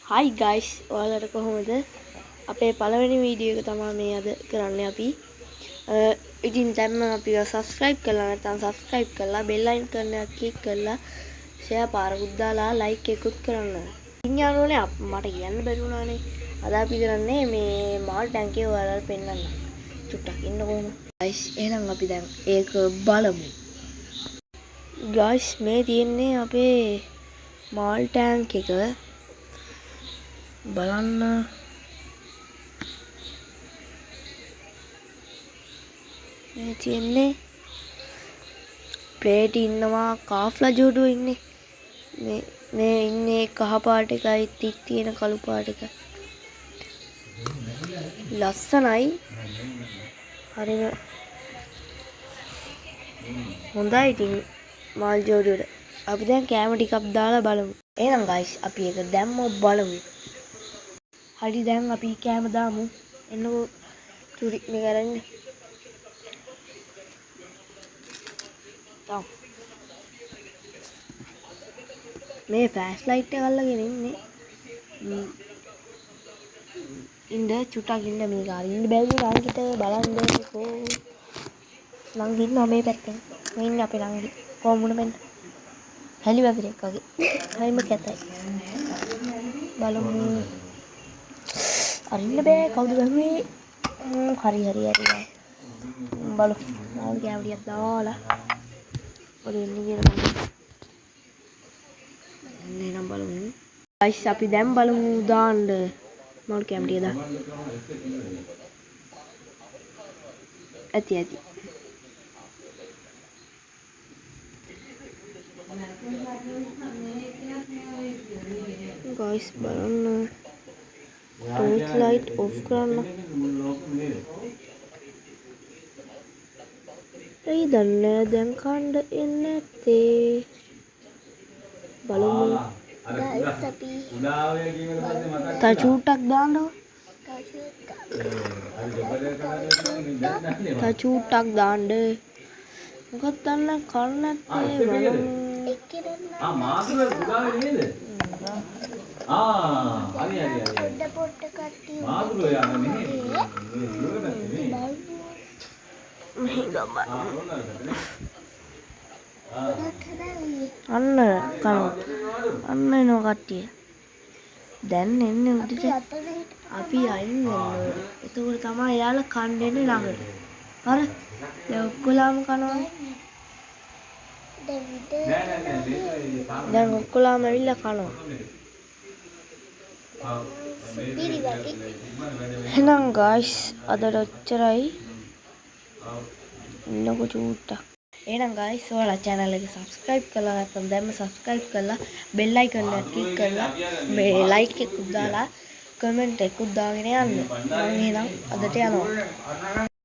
Hi guys, ඔයාලට කොහොමද? අපේ පළවෙනි වීඩියෝ එක තමයි මේ අද කරන්නේ අපි. ඉතින් දැන් මම අපිව subscribe කරලා නැත්නම් subscribe කරලා bell icon එක click කරලා share පාරකුත් දාලා like එකකුත් කරන්න. ඉතින් යාළුවනේ මට කියන්න බැරි වුණානේ. අද අපි කරන්නේ මේ මාල් ටැංකිය ඔයාලට පෙන්නන්න. චුට්ටක් ඉන්න කොහොම. guys එහෙනම් අපි දැන් ඒක බලමු. guys මේ තියෙන්නේ අපේ මාල් ටැංක් එක. බලන්න මේ තියෙන්නේ ප්ලේට් ඉන්නවා කාෆ්ලා ජෝඩුව ඉන්නේ මේ ඉන්නේ කහ පාට එකයි තික් තියෙන කළු පාට එක ලස්සනයි හරිම හොඳයි ඉතින් මාල් ජෝඩුවට අපි දැන් කැම ටිකක් දාලා බලමු එහෙනම් guys අපි ඒක දැම්මොත් බලමු හරි දැන් අපි කැම දාමු එන්නකෝ චුරි මේ කරන්නේ මේ ෆ්ලෑෂ් ලයිට් එක අල්ලගෙන ඉන්නේ ඉන්න චුට්ටක් ඉන්න මේක අරින්න බැරිද නංගිට බලන්නකෝ නංගි ඉන්නවා මේ පැත්තෙන් මේ ඉන්නේ අපේ නංගි කොහොමුණ මෙන්න හැලි වගරෙක් වගේ හරිම කැතයි බලමු අරින්න බෑ කවුද ගහුවේ හරි බලමු මාල් කැමරියක් දාලා ඔය එන්නේ කියලා බලමු එන්න බලමු guys අපි දැන් බලමු දාන්න මාල් කැමරිය දාන්න ඇති guys බලන්න torch light off කරන්න ඒ දන්නේ දැන් කණ්ඩ එන්නේ නැත්තේ බලමු guys අපි තා චූට්ටක් දාන්න තා චූට්ටක් දාන්න මොකක්ද දන්න කන්න නැත්තේ බලමු මාසුර උදාවේ නේද? හරි. පොඩ කට්ටිය මාසුර යන්නේ නේ. අන්න කනවා. අන්න එනවා කට්ටිය. දැන් එන්නේ උඩට. අපි අයින් වෙනවා. එතකොට තමයි එයාලා කන්න එන්නේ ළඟට. හරි. දැන් ඔක්කොලාම කනවා. දැන් ඔක්කොලාම ඇවිල්ලා කනවා. එහෙනම් guys අදට ඔච්චරයි. ඉන්නකෝ චූට්ටක්. එහෙනම් guys ඔයාලා channel එක subscribe කරලා නැත්නම් දැන්ම subscribe කරලා bell icon එක click කරලා මේ like එකකුත් දාලා comment එකකුත් දාගෙන යන්න. මම එහෙනම් අදට යනවා.